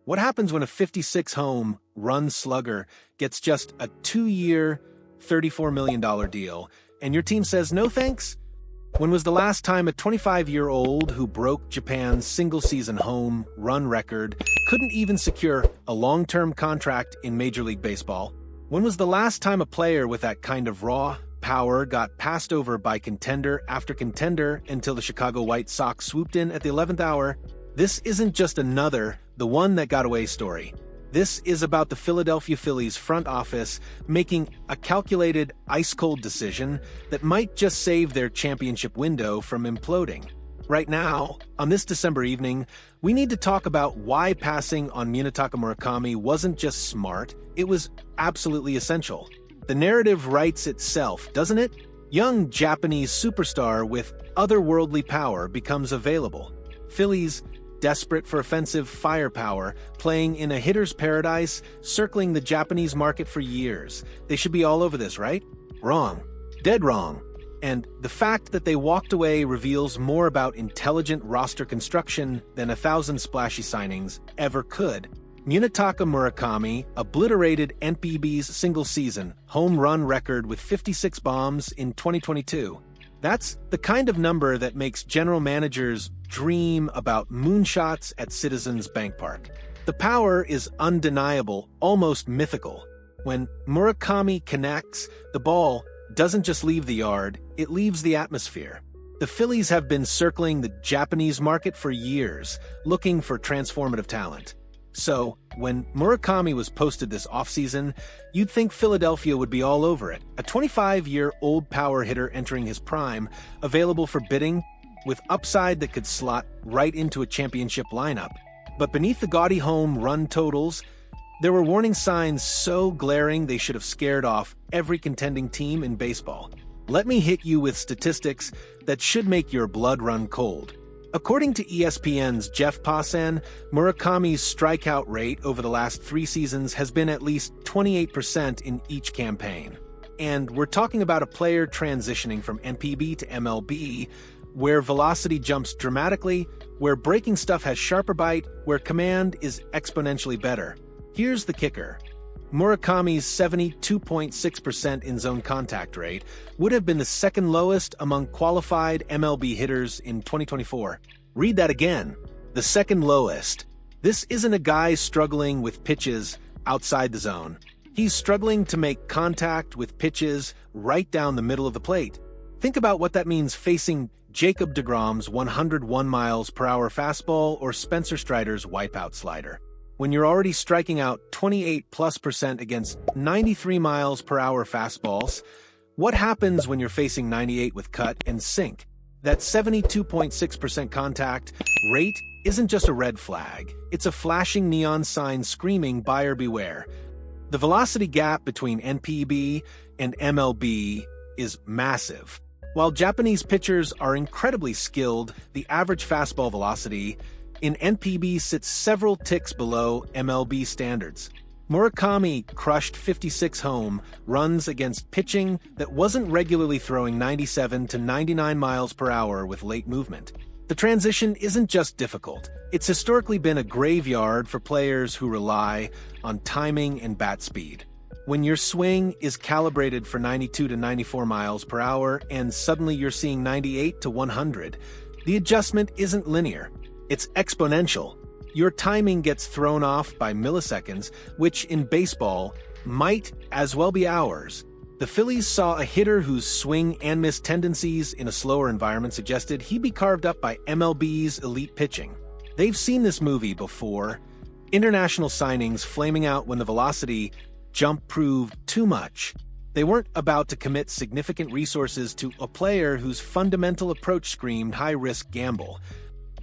What happens when a 56-home run slugger gets just a 2-year, $34 million deal, and your team says no thanks? When was the last time a 25-year-old who broke Japan's single-season home run record couldn't even secure a long-term contract in Major League Baseball? When was the last time a player with that kind of raw power got passed over by contender after contender until the Chicago White Sox swooped in at the 11th hour? This isn't just another "the one that got away" story. This is about the Philadelphia Phillies front office making a calculated, ice-cold decision that might just save their championship window from imploding. Right now, on this December evening, we need to talk about why passing on Munetaka Murakami wasn't just smart, it was absolutely essential. The narrative writes itself, doesn't it? Young Japanese superstar with otherworldly power becomes available. Phillies, desperate for offensive firepower, playing in a hitter's paradise, circling the Japanese market for years. They should be all over this, right? Wrong. Dead wrong. And the fact that they walked away reveals more about intelligent roster construction than 1,000 splashy signings ever could. Munetaka Murakami obliterated NPB's single-season home run record with 56 bombs in 2022. That's the kind of number that makes general managers dream about moonshots at Citizens Bank Park. The power is undeniable, almost mythical. When Murakami connects, the ball doesn't just leave the yard, it leaves the atmosphere. The Phillies have been circling the Japanese market for years, looking for transformative talent. So, when Murakami was posted this offseason, you'd think Philadelphia would be all over it. A 25-year-old power hitter entering his prime, available for bidding, with upside that could slot right into a championship lineup. But beneath the gaudy home run totals, there were warning signs so glaring they should have scared off every contending team in baseball. Let me hit you with statistics that should make your blood run cold. According to ESPN's Jeff Passan, Murakami's strikeout rate over the last 3 seasons has been at least 28% in each campaign. And we're talking about a player transitioning from NPB to MLB, where velocity jumps dramatically, where breaking stuff has sharper bite, where command is exponentially better. Here's the kicker. Murakami's 72.6% in-zone contact rate would have been the second lowest among qualified MLB hitters in 2024. Read that again. The second lowest. This isn't a guy struggling with pitches outside the zone. He's struggling to make contact with pitches right down the middle of the plate. Think about what that means facing Jacob deGrom's 101 miles per hour fastball or Spencer Strider's wipeout slider. When you're already striking out 28+% against 93 miles per hour fastballs, what happens when you're facing 98 with cut and sink? That 72.6% contact rate isn't just a red flag. It's a flashing neon sign screaming buyer beware. The velocity gap between NPB and MLB is massive. While Japanese pitchers are incredibly skilled, the average fastball velocity in NPB sits several ticks below MLB standards. Murakami crushed 56 home runs against pitching that wasn't regularly throwing 97 to 99 miles per hour with late movement. The transition isn't just difficult, it's historically been a graveyard for players who rely on timing and bat speed. When your swing is calibrated for 92 to 94 miles per hour and suddenly you're seeing 98 to 100, the adjustment isn't linear. It's exponential. Your timing gets thrown off by milliseconds, which in baseball might as well be hours. The Phillies saw a hitter whose swing and miss tendencies in a slower environment suggested he'd be carved up by MLB's elite pitching. They've seen this movie before. International signings flaming out when the velocity jump proved too much. They weren't about to commit significant resources to a player whose fundamental approach screamed high-risk gamble.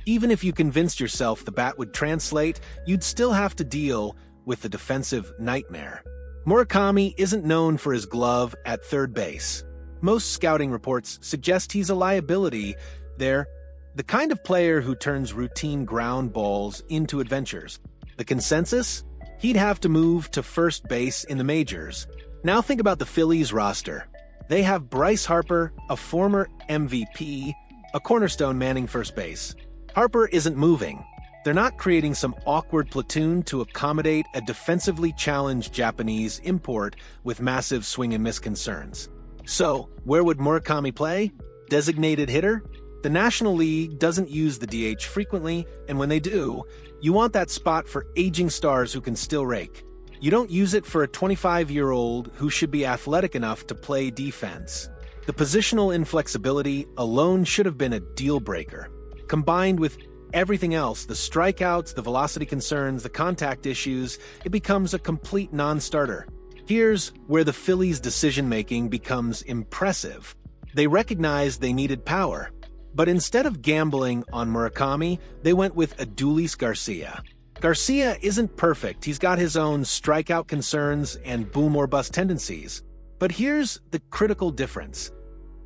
Even if you convinced yourself the bat would translate, you'd still have to deal with the defensive nightmare. Murakami isn't known for his glove at third base. Most scouting reports suggest he's a liability there, the kind of player who turns routine ground balls into adventures. The consensus? He'd have to move to first base in the majors. Now think about the Phillies roster. They have Bryce Harper, a former MVP, a cornerstone manning first base. Harper isn't moving. They're not creating some awkward platoon to accommodate a defensively challenged Japanese import with massive swing and miss concerns. So, where would Murakami play? Designated hitter? The National League doesn't use the DH frequently, and when they do, you want that spot for aging stars who can still rake. You don't use it for a 25-year-old who should be athletic enough to play defense. The positional inflexibility alone should have been a deal-breaker. Combined with everything else, the strikeouts, the velocity concerns, the contact issues, it becomes a complete non-starter. Here's where the Phillies' decision-making becomes impressive. They recognized they needed power, but instead of gambling on Murakami, they went with Adolis Garcia. Garcia isn't perfect. He's got his own strikeout concerns and boom or bust tendencies. But here's the critical difference.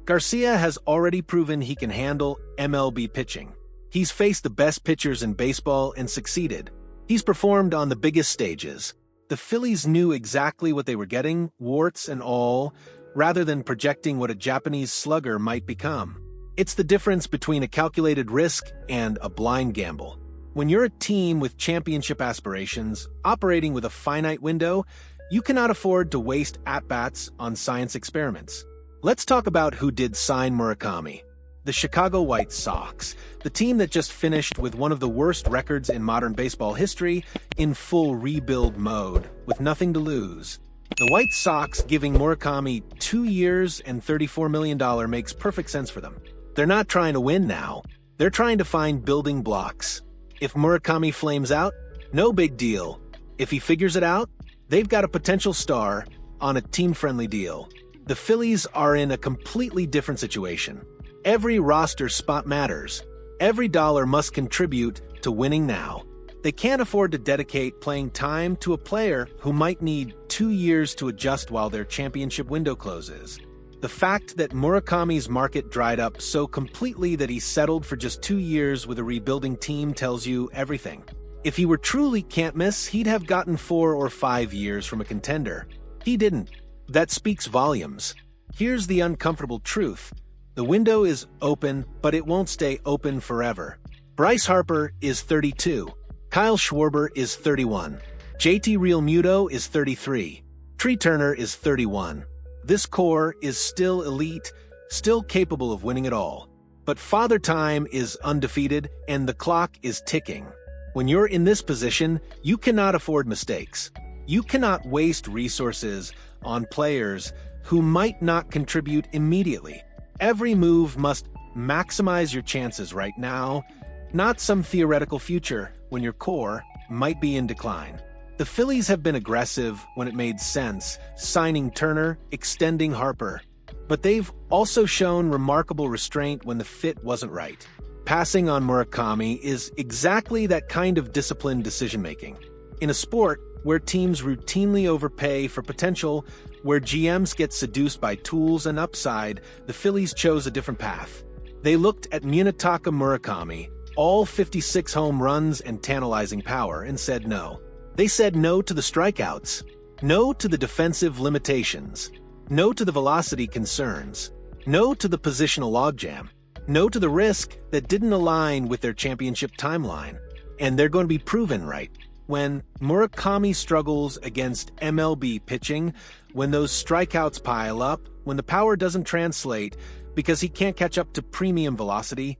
Garcia has already proven he can handle MLB pitching. He's faced the best pitchers in baseball and succeeded. He's performed on the biggest stages. The Phillies knew exactly what they were getting, warts and all, rather than projecting what a Japanese slugger might become. It's the difference between a calculated risk and a blind gamble. When you're a team with championship aspirations, operating with a finite window, you cannot afford to waste at-bats on science experiments. Let's talk about who did sign Murakami. The Chicago White Sox, the team that just finished with one of the worst records in modern baseball history, in full rebuild mode, with nothing to lose. The White Sox giving Murakami 2 years and $34 million makes perfect sense for them. They're not trying to win now. They're trying to find building blocks. If Murakami flames out, no big deal. If he figures it out, they've got a potential star on a team-friendly deal. The Phillies are in a completely different situation. Every roster spot matters. Every dollar must contribute to winning now. They can't afford to dedicate playing time to a player who might need 2 years to adjust while their championship window closes. The fact that Murakami's market dried up so completely that he settled for just 2 years with a rebuilding team tells you everything. If he were truly can't miss, he'd have gotten 4 or 5 years from a contender. He didn't. That speaks volumes. Here's the uncomfortable truth. The window is open, but it won't stay open forever. Bryce Harper is 32. Kyle Schwarber is 31. JT Realmuto is 33. Tree Turner is 31. This core is still elite, still capable of winning it all. But Father Time is undefeated, and the clock is ticking. When you're in this position, you cannot afford mistakes. You cannot waste resources on players who might not contribute immediately. Every move must maximize your chances right now, not some theoretical future when your core might be in decline. The Phillies have been aggressive when it made sense, signing Turner, extending Harper. But they've also shown remarkable restraint when the fit wasn't right. Passing on Murakami is exactly that kind of disciplined decision-making. In a sport where teams routinely overpay for potential, where GMs get seduced by tools and upside, the Phillies chose a different path. They looked at Munetaka Murakami, all 56 home runs and tantalizing power, and said no. They said no to the strikeouts, no to the defensive limitations, no to the velocity concerns, no to the positional logjam, no to the risk that didn't align with their championship timeline. And they're going to be proven right. When Murakami struggles against MLB pitching, when those strikeouts pile up, when the power doesn't translate because he can't catch up to premium velocity,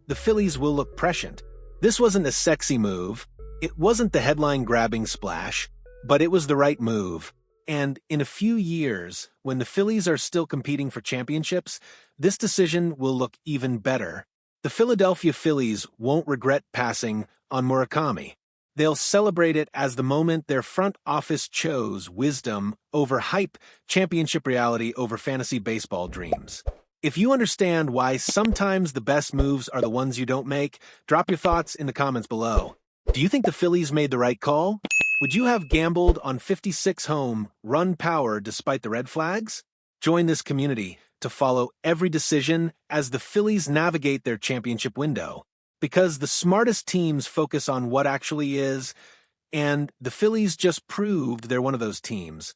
the Phillies will look prescient. This wasn't a sexy move. It wasn't the headline-grabbing splash, but it was the right move. And in a few years, when the Phillies are still competing for championships, this decision will look even better. The Philadelphia Phillies won't regret passing on Murakami. They'll celebrate it as the moment their front office chose wisdom over hype, championship reality over fantasy baseball dreams. If you understand why sometimes the best moves are the ones you don't make, drop your thoughts in the comments below. Do you think the Phillies made the right call? Would you have gambled on 56 home run power despite the red flags? Join this community to follow every decision as the Phillies navigate their championship window. Because the smartest teams focus on what actually is, and the Phillies just proved they're one of those teams.